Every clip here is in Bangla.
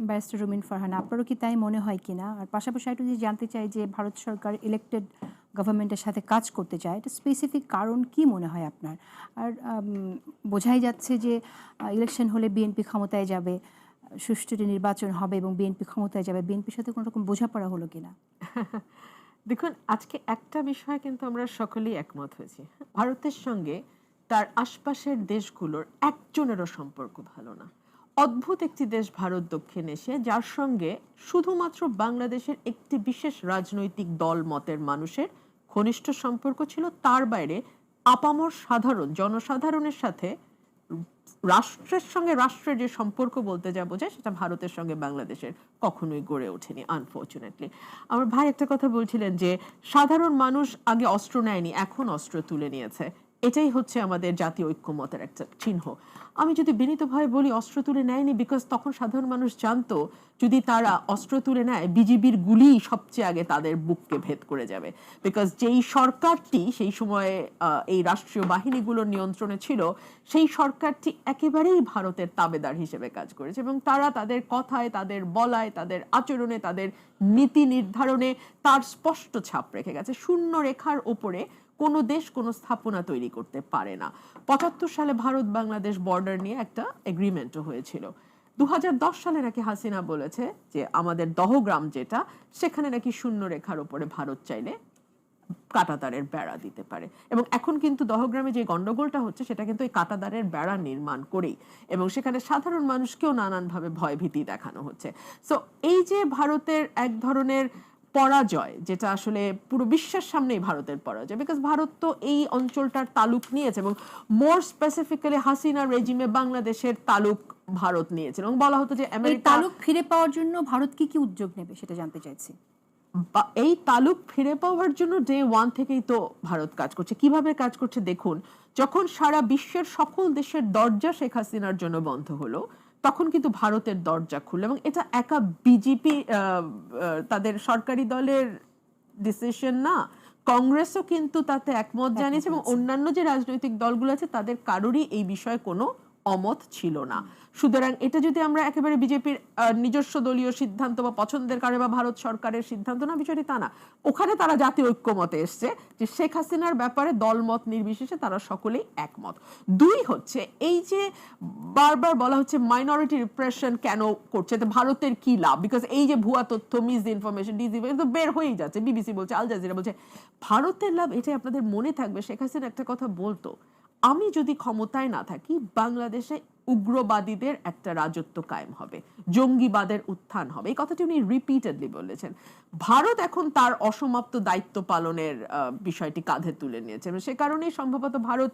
ব্যারিস্টার রুমিন ফারহানা, আপনারও কি তাই মনে হয় কিনা? আর পাশাপাশি একটু যদি জানতে চাই যে ভারত সরকার ইলেক্টেড গভর্নমেন্টের সাথে কাজ করতে চায়, এটা স্পেসিফিক কারণ কি মনে হয় আপনার? আর বোঝাই যাচ্ছে যে ইলেকশন হলে বিএনপি ক্ষমতায় যাবে, সুষ্ঠু নির্বাচন হবে এবং বিএনপি ক্ষমতায় যাবে, বিএনপির সাথে কোনো রকম বোঝাপড়া হলো কিনা? দেখুন, আজকে একটা বিষয়ে কিন্তু আমরা সকলেই একমত হয়েছি। ভারতের সঙ্গে তার আশপাশের দেশগুলোর একজনেরও সম্পর্ক ভালো না। অদ্ভুত একটি দেশ ভারত, দক্ষিণ এশিয়া, যার সঙ্গে শুধুমাত্র বাংলাদেশের একটি বিশেষ রাজনৈতিক দল মতের মানুষের ঘনিষ্ঠ সম্পর্ক ছিল। তার বাইরে আপামর সাধারণ জনসাধারণের সাথে রাষ্ট্রের সঙ্গে রাষ্ট্রের যে সম্পর্ক বলতে যা বোঝায়, সেটা ভারতের সঙ্গে বাংলাদেশের কখনোই গড়ে ওঠেনি, আনফর্চুনেটলি। আমার ভাই একটা কথা বলছিলেন যে সাধারণ মানুষ আগে অস্ত্র নেয়নি, এখন অস্ত্র তুলে নিয়েছে। এটাই হচ্ছে আমাদের জাতীয় ঐক্যমতের একটা চিহ্ন। আমি যদি বিনীতভাবে বলি, অস্ত্র তুলে নেয়নি বিকজ তখন সাধারণ মানুষ জানতো যদি তারা অস্ত্র তুলে নেয়, বিজিবির গুলি সবচেয়ে আগে তাদের বুককে ভেদ করে যাবে। বিকজ যেই সরকারটি সেই সময়ে এই রাষ্ট্রীয় বাহিনীগুলোর নিয়ন্ত্রণে ছিল, সেই সরকারটি একেবারেই ভারতের তাবেদার হিসেবে কাজ করেছে এবং তারা তাদের কথায়, তাদের বলায়, তাদের আচরণে, তাদের নীতি নির্ধারণে তার স্পষ্ট ছাপ রেখে গেছে। শূন্য রেখার ওপরে কোনো দেশ কোনো স্থাপনা তৈরি করতে পারে না। ৭৫ সালে ভারত বাংলাদেশ বর্ডার নিয়ে একটা এগ্রিমেন্টও হয়েছিল। ২০১০ সালে নাকি হাসিনা বলেছে যে আমাদের দহগ্রাম যেটা, সেখানে নাকি শূন্য রেখার ওপরে ভারত চাইলে কাঁটাতারের বেড়া দিতে পারে। এবং এখন কিন্তু দহগ্রামে যে গন্ডগোলটা হচ্ছে, সেটা কিন্তু এই কাঁটাতারের বেড়া নির্মাণ করেই, এবং সেখানে সাধারণ মানুষকেও নানানভাবে ভয়ভীতি দেখানো হচ্ছে। সো এই যে ভারতের এক ধরনের পরাজয়, যেটা আসলে পুরো বিশ্বের সামনেই ভারতের পরাজয়, বিকজ ভারত তো এই অঞ্চলটার তালুক নিয়েছে, এবং মোর স্পেসিফিক্যালি হাসিনা রেজিমে বাংলাদেশের তালুক ভারত নিয়েছে। এবং বলা হতো যে এই তালুক ফিরে পাওয়ার জন্য ভারত কি কি উদ্যোগ নেবে সেটা জানতে চাইছি। এই তালুক ফিরে পাওয়ার জন্য ডে ওয়ান থেকেই তো ভারত কাজ করছে। কিভাবে কাজ করছে দেখুন, যখন সারা বিশ্বের সকল দেশের দরজা শেখ হাসিনার জন্য বন্ধ হলো, তখন কিন্তু ভারতের দরজা খুললো। এবং এটা একা বিজেপি তাদের সরকারি দলের ডিসিশন না, কংগ্রেসও কিন্তু তাতে একমত জানিয়েছে, এবং অন্যান্য যে রাজনৈতিক দলগুলো আছে তাদের কারোরই এই বিষয়ে কোনো অমত ছিল না। সুতরাং এটা যদি আমরা একেবারে বিজেপির নিজস্ব দলীয় সিদ্ধান্ত বা পছন্দের কারণে বা ভারত সরকারের সিদ্ধান্ত না, বিষয়টি তা না। ওখানে তারা জাতীয় ঐক্যমতে এসছে যে শেখ হাসিনার ব্যাপারে দলমত নির্বিশেষে তারা সকলেই একমত। দুই হচ্ছে, এই যে বারবার বলা হচ্ছে মাইনরিটি রিপ্রেশন কেন করছে, তো ভারতের কি লাভ? বিকজ এই যে ভুয়া তথ্য, মিস ইনফরমেশন, ডিসইনফরমেশন তো বের হয়েই যাচ্ছে, বিবিসি বলছে, আল জাজিরা বলছে। ভারতের লাভ এটাই আপনাদের মনে থাকবে। শেখ হাসিনা একটা কথা বলতো, আমি যদি ক্ষমতায় না থাকি, বাংলাদেশে উগ্রবাদীদের একটা রাজত্ব কায়েম হবে, জঙ্গিবাদের উত্থান হবে। এই কথাটি উনি রিপিটেডলি বলেছেন। ভারত এখন তার অসমাপ্ত দায়িত্ব পালনের বিষয়টি কাঁধে তুলে নিয়েছে, সে কারণেই সম্ভবত ভারত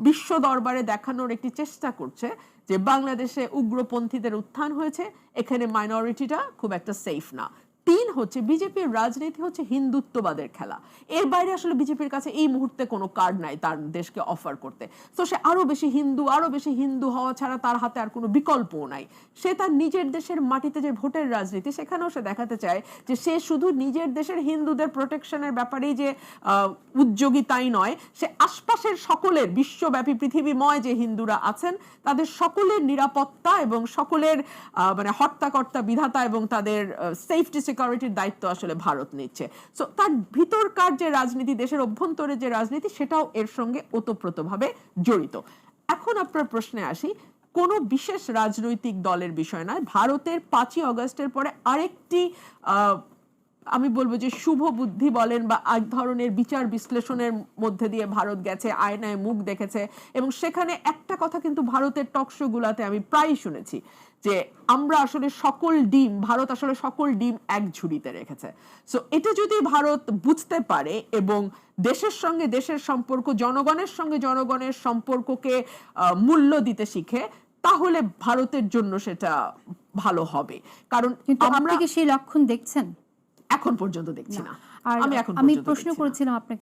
বিশ্ব দরবারে দেখানোর একটি চেষ্টা করছে যে বাংলাদেশে উগ্রপন্থীদের উত্থান হয়েছে, এখানে মাইনরিটিটা খুব একটা সেফ না। তিন হচ্ছে, বিজেপির রাজনীতি হচ্ছে হিন্দুত্ববাদের খেলা। এর বাইরে আসলে বিজেপির কাছে এই মুহূর্তে কোনো কার্ড নাই তার দেশকে অফার করতে। তো সে আরো বেশি হিন্দু হওয়া ছাড়া তার হাতে আর কোনো বিকল্পও নাই। সে তার নিজের দেশের মাটিতে যে ভোটের রাজনীতি, সেখানেও সে দেখাতে চায় যে সে শুধু নিজের দেশের হিন্দুদের প্রোটেকশনের ব্যাপারেই যে উদ্যোগী তাই নয়, সে আশপাশের সকলের, বিশ্বব্যাপী পৃথিবীময় যে হিন্দুরা আছেন তাদের সকলের নিরাপত্তা এবং সকলের মানে হর্তাকর্তা, বিধাতা এবং তাদের সেফটি সিকিউরিটির দায়িত্ব আসলে ভারত নিচ্ছে। সো তার ভিতরকার যে রাজনীতি, দেশের অভ্যন্তরে যে রাজনীতি, সেটাও এর সঙ্গে ওতপ্রোতভাবে জড়িত। এখন আপনার প্রশ্নে আসি, কোন বিশেষ রাজনৈতিক দলের বিষয় নয়। ভারতের 5ই আগস্টের পরে আরেকটি আমি বলবো যে শুভ বুদ্ধি বলেন বা এক ধরনের বিচার বিশ্লেষণের মধ্যে দিয়ে ভারত গেছে, আয়নায় মুখ দেখেছে, এবং সেখানে একটা কথা কিন্তু ভারতের টকশো গুলাতে আমি প্রায় শুনেছি যে আমরা আসলে সকল ডিম, ভারত আসলে সকল ডিম এক ঝুড়িতে রেখেছে। সো এটা যদি ভারত বুঝতে পারে এবং দেশের সঙ্গে দেশের সম্পর্ক, জনগণের সঙ্গে জনগণের সম্পর্ককে মূল্য দিতে শিখে, তাহলে ভারতের জন্য সেটা ভালো হবে। কারণ আমরা কি সেই লক্ষণ দেখছেন? এখন পর্যন্ত দেখছি না। আর আমি প্রশ্ন করেছিলাম আপনাকে